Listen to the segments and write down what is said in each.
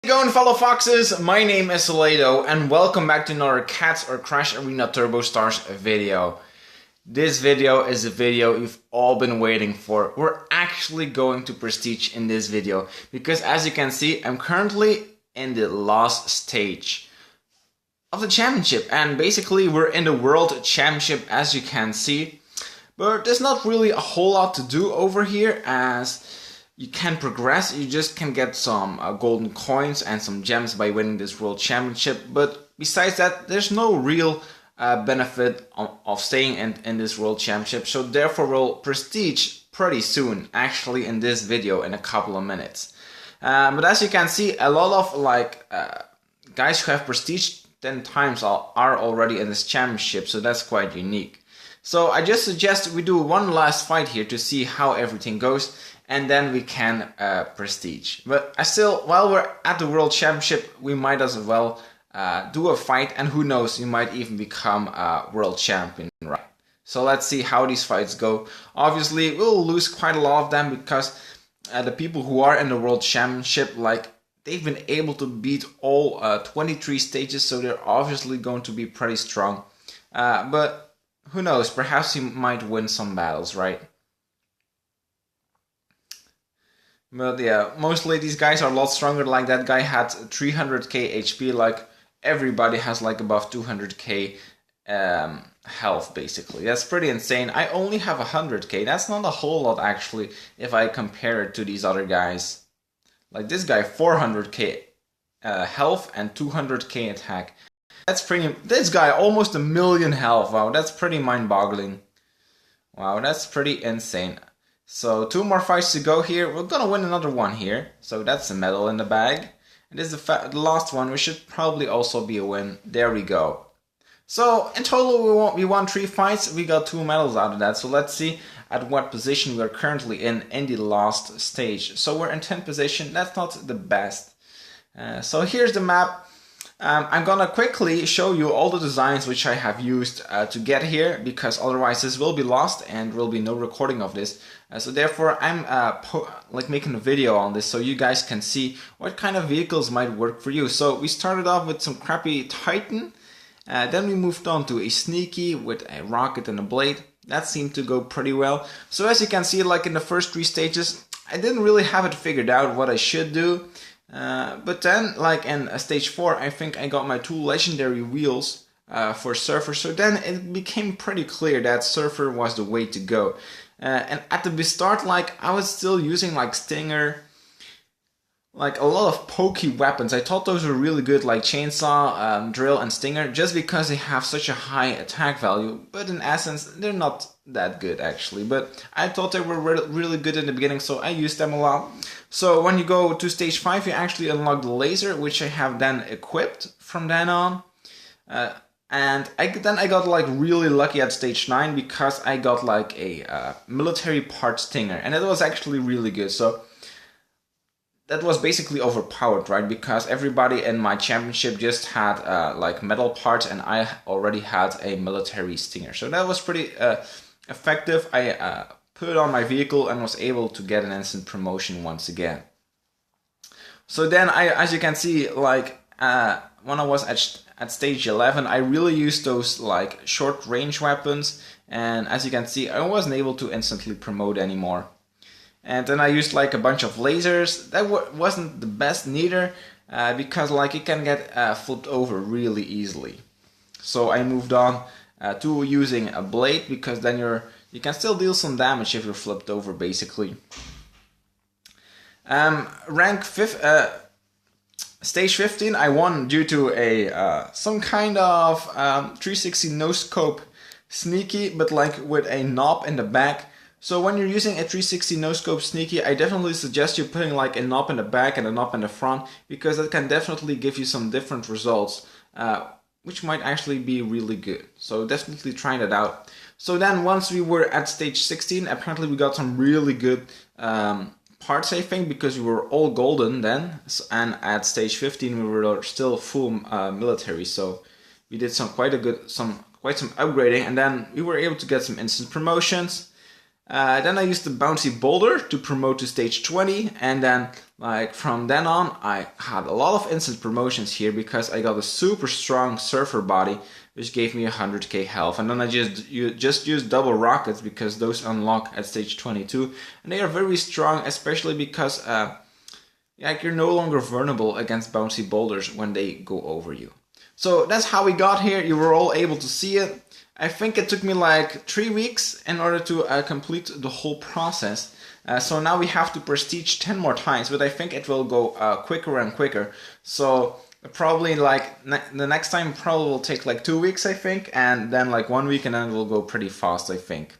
Going fellow foxes, my name is Solaito and welcome back to another Cats or Crash Arena Turbo Stars video. This video is a video you've all been waiting for. We're actually going to Prestige in this video because as you can see I'm currently in the last stage of the championship and basically we're in the World Championship as you can see. But there's not really a whole lot to do over here as you can progress, you just can get some golden coins and some gems by winning this World Championship. But besides that, there's no real benefit of staying in this World Championship. So therefore we'll Prestige pretty soon, actually in this video in a couple of minutes. But as you can see, a lot of guys who have Prestige 10 times are already in this championship. So that's quite unique. So I just suggest we do one last fight here to see how everything goes. And then we can Prestige. But while we're at the World Championship, we might as well do a fight, and who knows, you might even become a World Champion, right? So let's see how these fights go. Obviously, we'll lose quite a lot of them because the people who are in the World Championship, they've been able to beat all 23 stages, so they're obviously going to be pretty strong. But who knows, perhaps you might win some battles, right? But yeah, mostly these guys are a lot stronger. Like that guy had 300k HP, like everybody has like above 200k health basically. That's pretty insane. I only have 100k, that's not a whole lot actually if I compare it to these other guys. Like this guy 400k health and 200k attack. This guy almost 1,000,000 health, wow, that's pretty mind-boggling. Wow, that's pretty insane. So 2 more fights to go here. We're gonna win another one here. So that's a medal in the bag. And this is the last one. We should probably also be a win. There we go. So in total we won 3 fights. We got 2 medals out of that. So let's see at what position we are currently in the last stage. So we're in 10th position. That's not the best. So here's the map. I'm gonna quickly show you all the designs which I have used to get here, because otherwise this will be lost and there will be no recording of this. So therefore I'm making a video on this so you guys can see what kind of vehicles might work for you. So we started off with some crappy Titan, then we moved on to a Sneaky with a rocket and a blade. That seemed to go pretty well. So as you can see, like in the first 3 stages, I didn't really have it figured out what I should do. But then, like in stage 4, I think I got my 2 legendary wheels for Surfer. So then it became pretty clear that Surfer was the way to go. And at the start, I was still using Stinger, a lot of pokey weapons. I thought those were really good, like Chainsaw, Drill, and Stinger, just because they have such a high attack value. But in essence, they're not that good actually. But I thought they were really good in the beginning, so I used them a lot. So when you go to stage 5, you actually unlock the laser, which I have then equipped from then on. And I got really lucky at stage 9 because I got a military part Stinger, and it was actually really good. So that was basically overpowered, right? Because everybody in my championship just had metal parts, and I already had a military Stinger. So that was pretty effective. I put it on my vehicle and was able to get an instant promotion once again. So then as you can see, when I was at stage 11, I really used those short range weapons, and as you can see, I wasn't able to instantly promote anymore. And then I used a bunch of lasers. That wasn't the best neither, because it can get flipped over really easily. So I moved on to using a blade, because then you can still deal some damage if you're flipped over basically. Stage 15 I won due to some kind of 360 no scope Sneaky, but with a knob in the back. So when you're using a 360 no scope Sneaky, I definitely suggest you putting a knob in the back and a knob in the front, because that can definitely give you some different results, which might actually be really good. So definitely try that out. So then once we were at stage 16, apparently we got some really good parts, I think, because we were all golden then, and at stage 15 we were still full military. So we did quite some upgrading, and then we were able to get some instant promotions. Then I used the bouncy boulder to promote to stage 20, and then like from then on I had a lot of instant promotions here because I got a super strong surfer body which gave me 100k health, and then I just used double rockets because those unlock at stage 22, and they are very strong, especially because like you're no longer vulnerable against bouncy boulders when they go over you. So that's how we got here. You were all able to see it. I think it took me like 3 weeks in order to complete the whole process. So now we have to prestige 10 more times, but I think it will go quicker and quicker. So probably like the next time probably will take like 2 weeks, I think, and then like 1 week, and then it will go pretty fast, I think.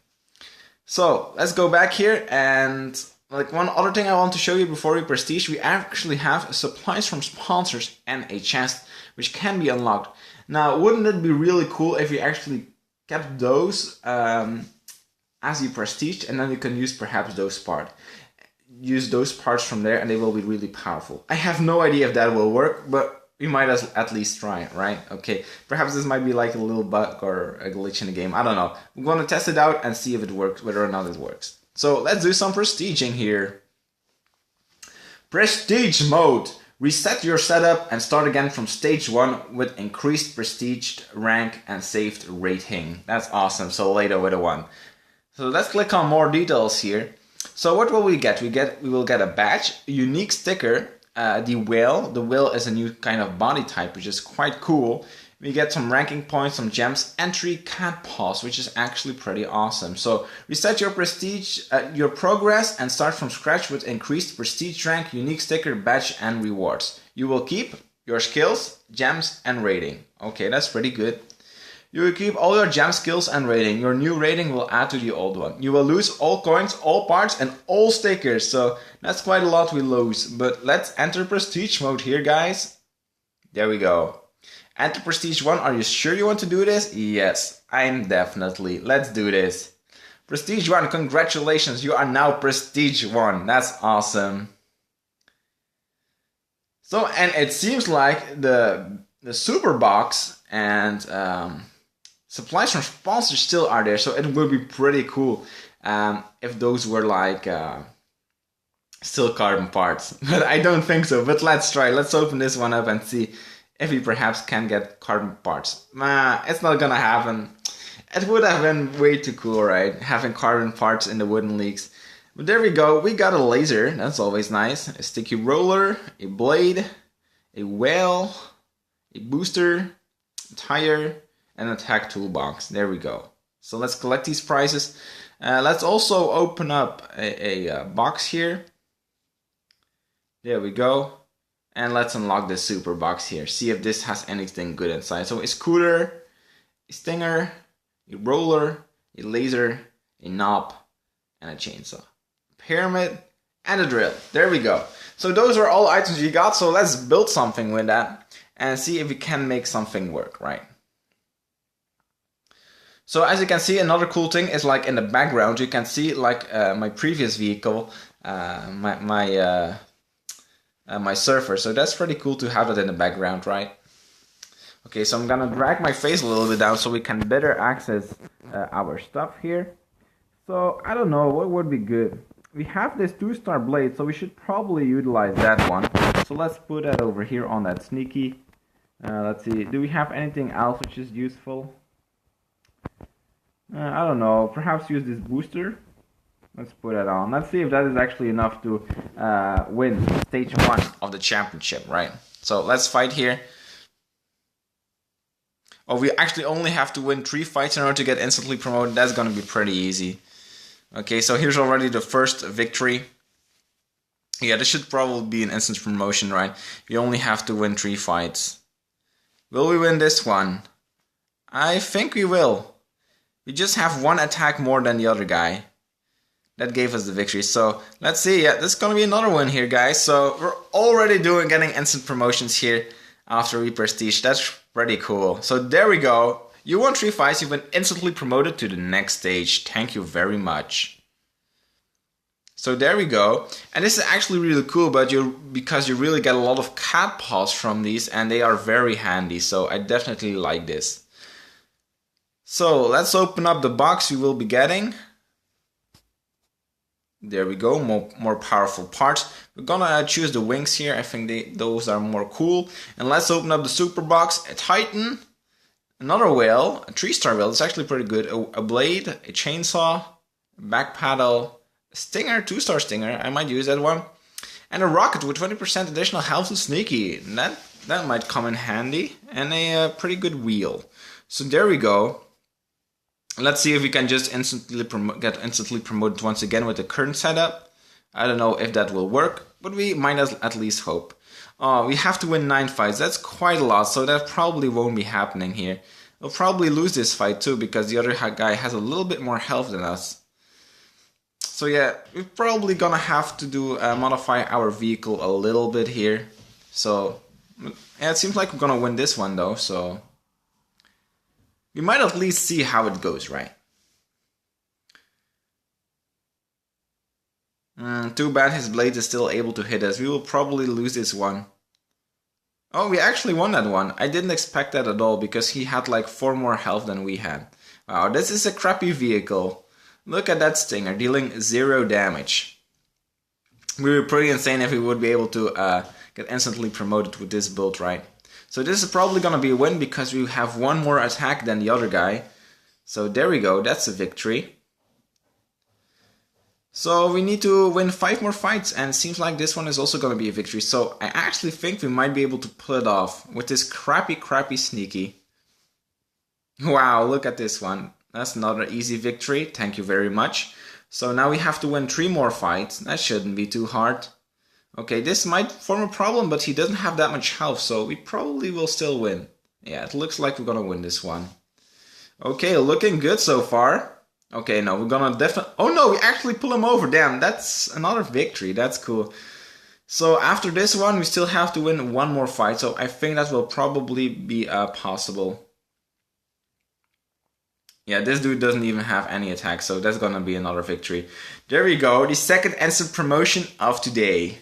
So let's go back here, and like one other thing I want to show you before we prestige, we actually have supplies from sponsors and a chest which can be unlocked. Now, wouldn't it be really cool if you actually kept those as you prestige, and then you can use perhaps those parts. Use those parts from there and they will be really powerful. I have no idea if that will work, but we might at least try it, right? Okay, perhaps this might be like a little bug or a glitch in the game, I don't know. We're gonna test it out and see if it works, whether or not it works. So let's do some prestiging here. Prestige mode. Reset your setup and start again from stage 1 with increased prestige rank and saved rating. That's awesome, Solaito with a 1. So let's click on more details here. So what will we get? We will get a badge, a unique sticker, the whale. The whale is a new kind of body type, which is quite cool. We get some ranking points, some gems, and 3 cat paws, which is actually pretty awesome. So reset your prestige, your progress, and start from scratch with increased prestige rank, unique sticker, badge, and rewards. You will keep your skills, gems, and rating. Okay, that's pretty good. You will keep all your gem skills and rating. Your new rating will add to the old one. You will lose all coins, all parts, and all stickers. So that's quite a lot we lose. But let's enter prestige mode here, guys. There we go. Enter prestige 1. Are you sure you want to do this? Yes, I'm definitely. Let's do this. Prestige 1, congratulations. You are now prestige 1. That's awesome. So, and it seems like the super box and supplies from sponsors still are there, so it would be pretty cool if those were like still carbon parts. But I don't think so, but let's try. Let's open this one up and see if we perhaps can get carbon parts. It's not gonna happen. It would have been way too cool, right? Having carbon parts in the wooden leagues. But there we go, we got a laser, that's always nice. A sticky roller, a blade, a whale, a booster, a tire, and an attack toolbox. There we go. So let's collect these prizes. Let's also open up a box here. There we go. And let's unlock this super box here. See if this has anything good inside. So a scooter, a stinger, a roller, a laser, a knob, and a chainsaw. Pyramid, and a drill. There we go. So those are all items you got. So let's build something with that and see if we can make something work, right? So as you can see, another cool thing is like in the background, you can see like my previous vehicle, my surfer. So that's pretty cool to have it in the background, right? Okay, so I'm gonna drag my face a little bit down so we can better access our stuff here. So I don't know, what would be good? We have this 2-star blade, so we should probably utilize that one. So let's put that over here on that sneaky. Let's see, do we have anything else which is useful? I don't know, perhaps use this booster. Let's put that on. Let's see if that is actually enough to win stage 1 of the championship, right? So let's fight here. Oh, we actually only have to win 3 fights in order to get instantly promoted. That's gonna be pretty easy. Okay, so here's already the first victory. Yeah, this should probably be an instant promotion, right? You only have to win 3 fights. Will we win this one? I think we will. We just have 1 attack more than the other guy. That gave us the victory. So let's see. Yeah, this is gonna be another win here, guys. So we're already getting instant promotions here after we prestige. That's pretty cool. So there we go. You won 3 fights, you've been instantly promoted to the next stage. Thank you very much. So there we go. And this is actually really cool, but because you really get a lot of cat paws from these, and they are very handy. So I definitely like this. So let's open up the box we will be getting. There we go, more powerful parts. We're gonna choose the wings here. I think those are more cool. And let's open up the super box. A Titan, another whale, a 3-star whale. It's actually pretty good. A blade, a chainsaw, a back paddle, a stinger, 2-star stinger. I might use that one. And a rocket with 20% additional health to sneaky. That might come in handy. And a pretty good wheel. So there we go. Let's see if we can just get instantly promoted once again with the current setup. I don't know if that will work, but we might at least hope. We have to win 9 fights. That's quite a lot, so that probably won't be happening here. We'll probably lose this fight too, because the other guy has a little bit more health than us. So yeah, we're probably gonna have to modify our vehicle a little bit here. So yeah, it seems like we're gonna win this one though, so we might at least see how it goes, right? Too bad his blade is still able to hit us. We will probably lose this one. Oh, we actually won that one. I didn't expect that at all because he had like 4 more health than we had. Wow, this is a crappy vehicle. Look at that stinger, dealing 0 damage. We were pretty insane if we would be able to get instantly promoted with this build, right? So this is probably gonna be a win because we have 1 more attack than the other guy. So there we go, that's a victory. So we need to win 5 more fights, and it seems like this one is also gonna be a victory. So I actually think we might be able to pull it off with this crappy sneaky. Wow, look at this one. That's another easy victory, thank you very much. So now we have to win 3 more fights, that shouldn't be too hard. Okay, this might form a problem, but he doesn't have that much health, so we probably will still win. Yeah, it looks like we're gonna win this one. Okay, looking good so far. Okay, no, we're gonna definitely... Oh no, we actually pull him over, damn, that's another victory, that's cool. So after this one, we still have to win 1 more fight, so I think that will probably be possible. Yeah, this dude doesn't even have any attack, so that's gonna be another victory. There we go, the second instant promotion of today.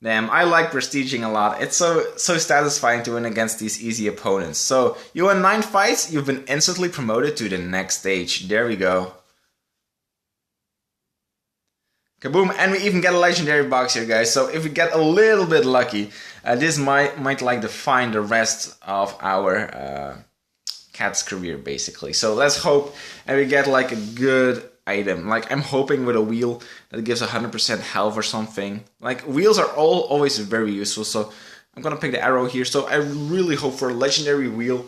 Damn, I like prestiging a lot. It's so satisfying to win against these easy opponents. So, you won 9 fights, you've been instantly promoted to the next stage. There we go. Kaboom, and we even get a legendary box here, guys. So if we get a little bit lucky, this might like define the rest of our cat's career, basically. So let's hope and we get like a good item. Like I'm hoping with a wheel that gives 100% health or something. Like wheels are always very useful, so I'm gonna pick the arrow here. So I really hope for a legendary wheel,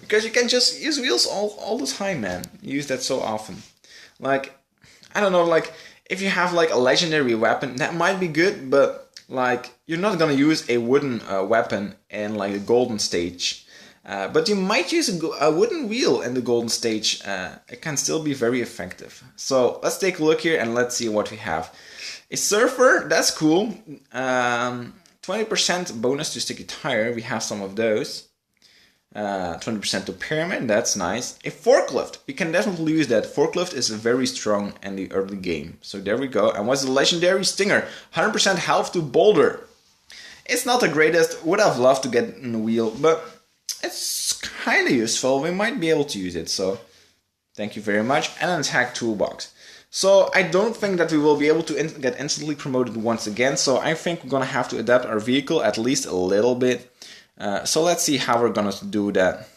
because you can just use wheels all the time, man. You use that so often. Like, I don't know, like if you have like a legendary weapon, that might be good, but like you're not gonna use a wooden weapon in like the golden stage. But you might use a wooden wheel in the golden stage. It can still be very effective. So let's take a look here and let's see what we have. A surfer, that's cool. 20% bonus to sticky tire, we have some of those. 20% to pyramid, that's nice. A forklift, we can definitely use that. Forklift is very strong in the early game. So there we go. And what's the legendary stinger? 100% health to boulder. It's not the greatest, would have loved to get in the wheel, but it's kind of useful. We might be able to use it, so thank you very much. And an attack toolbox. So I don't think that we will be able to get instantly promoted once again, so I think we're gonna have to adapt our vehicle at least a little bit. So let's see how we're gonna do that.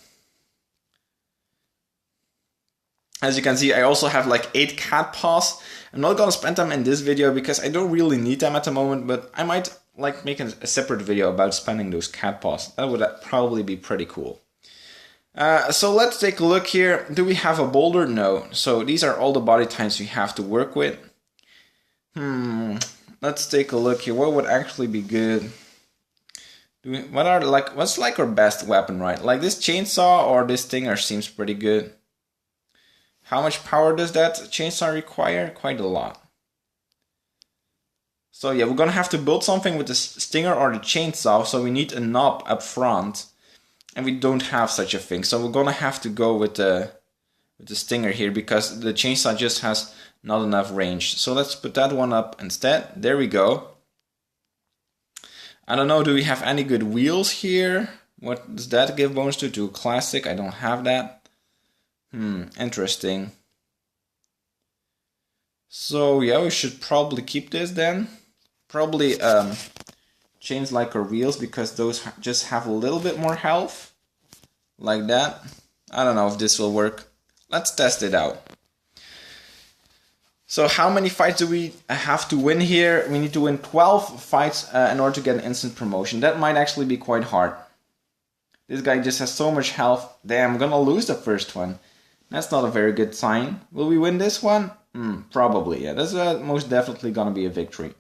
As you can see, I also have like 8 cat paws. I'm not gonna spend them in this video because I don't really need them at the moment, but I might like make a separate video about spending those cat paws. That would probably be pretty cool. So let's take a look here. Do we have a boulder? No. So these are all the body types we have to work with. Let's take a look here. What would actually be good? What's like our best weapon, right? Like this chainsaw or this stinger seems pretty good. How much power does that chainsaw require? Quite a lot. So yeah, we're gonna have to build something with the stinger or the chainsaw, so we need a knob up front. And we don't have such a thing, so we're gonna have to go with the stinger here, because the chainsaw just has not enough range. So let's put that one up instead. There we go. I don't know, do we have any good wheels here? What does that give bonus to? To classic, I don't have that. Interesting. So yeah, we should probably keep this then. Probably change like our wheels because those just have a little bit more health. Like that. I don't know if this will work. Let's test it out. So how many fights do we have to win here? We need to win 12 fights in order to get an instant promotion. That might actually be quite hard. This guy just has so much health. Damn, I'm gonna lose the first one. That's not a very good sign. Will we win this one? Probably, yeah. That's most definitely gonna be a victory.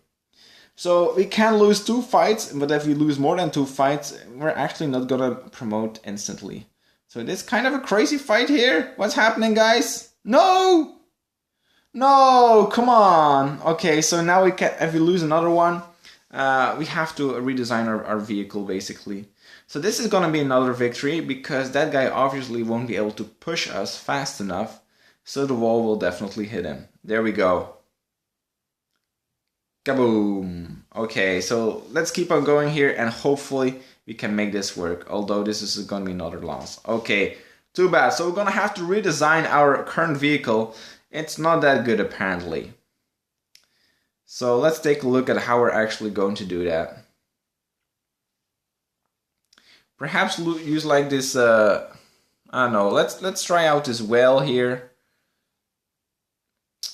So we can lose 2 fights, but if we lose more than 2 fights, we're actually not gonna promote instantly. So this is kind of a crazy fight here. What's happening, guys? No! No, come on. Okay, so now we can, if we lose another one, we have to redesign our vehicle basically. So this is gonna be another victory because that guy obviously won't be able to push us fast enough. So the wall will definitely hit him. There we go. Kaboom. Okay, so let's keep on going here and hopefully we can make this work. Although this is gonna be another loss. Okay, too bad. So we're gonna have to redesign our current vehicle. It's not that good apparently. So let's take a look at how we're actually going to do that. Perhaps use like this, I don't know, let's try out this whale here.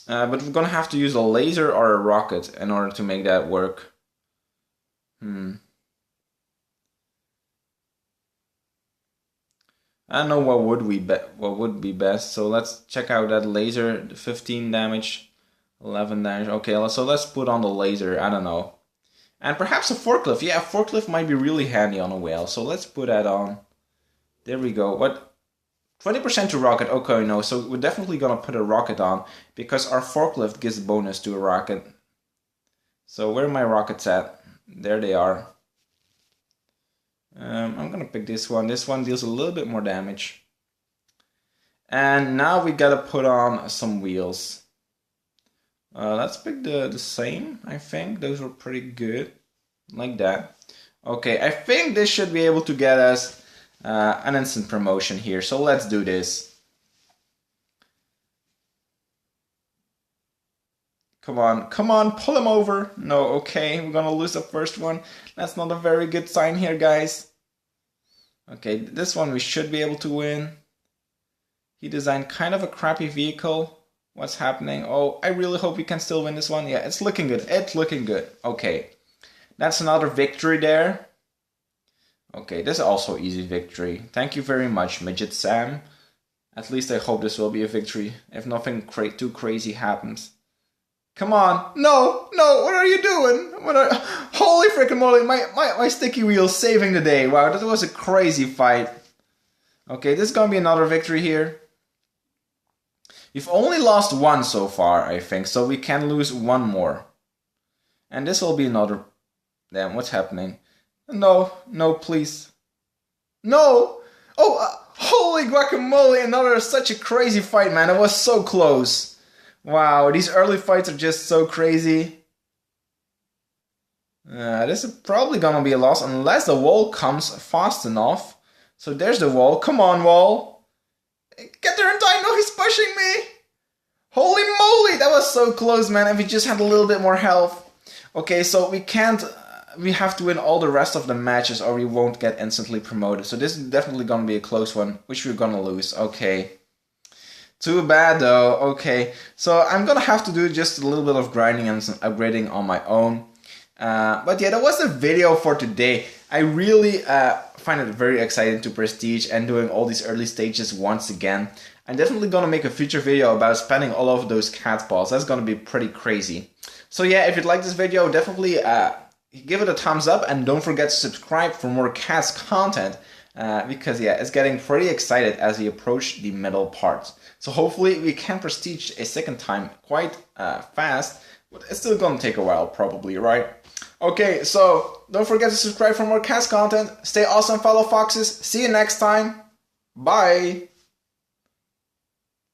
But we're gonna have to use a laser or a rocket in order to make that work. I don't know what would be best. So let's check out that laser. 15 damage, 11 damage. Okay, so let's put on the laser. I don't know. And perhaps a forklift. Yeah, a forklift might be really handy on a whale. So let's put that on. There we go. What? 20% to rocket. Okay, no. So we're definitely gonna put a rocket on because our forklift gives bonus to a rocket. So where are my rockets at? There they are. I'm gonna pick this one. This one deals a little bit more damage. And now we gotta put on some wheels. Let's pick the same, I think. Those were pretty good. Like that. Okay, I think this should be able to get us an instant promotion here. So let's do this. Come on, pull him over. No, okay, we're gonna lose the first one. That's not a very good sign here, guys. Okay, this one we should be able to win. He designed kind of a crappy vehicle. What's happening? Oh, I really hope we can still win this one. Yeah, it's looking good. It's looking good. Okay, that's another victory there. Okay, this is also easy victory. Thank you very much, Midget Sam. At least I hope this will be a victory, if nothing too crazy happens. Come on. No, what are you doing? Holy freaking moly, my sticky wheel saving the day. Wow, that was a crazy fight. Okay, this is gonna be another victory here. We've only lost one so far, I think, so we can lose one more. And this will be another... Damn, what's happening? No, please. No! Oh, holy guacamole, another such a crazy fight, man. It was so close. Wow, these early fights are just so crazy. This is probably gonna be a loss unless the wall comes fast enough. So there's the wall. Come on, wall. Get there in time. No, he's pushing me. Holy moly, that was so close, man. If we just had a little bit more health. Okay, so we can't... We have to win all the rest of the matches or we won't get instantly promoted. So this is definitely gonna be a close one, which we're gonna lose. Okay. Too bad though. Okay, so I'm gonna have to do just a little bit of grinding and some upgrading on my own. But yeah, that was the video for today. I really find it very exciting to prestige and doing all these early stages once again. I'm definitely gonna make a future video about spending all of those cat balls. That's gonna be pretty crazy. So yeah, if you'd like this video, definitely give it a thumbs up and don't forget to subscribe for more cats content. Because yeah, it's getting pretty excited as we approach the middle parts. So hopefully we can prestige a second time quite fast, but it's still gonna take a while probably, right? Okay, so don't forget to subscribe for more cast content. Stay awesome, fellow foxes. See you next time. Bye.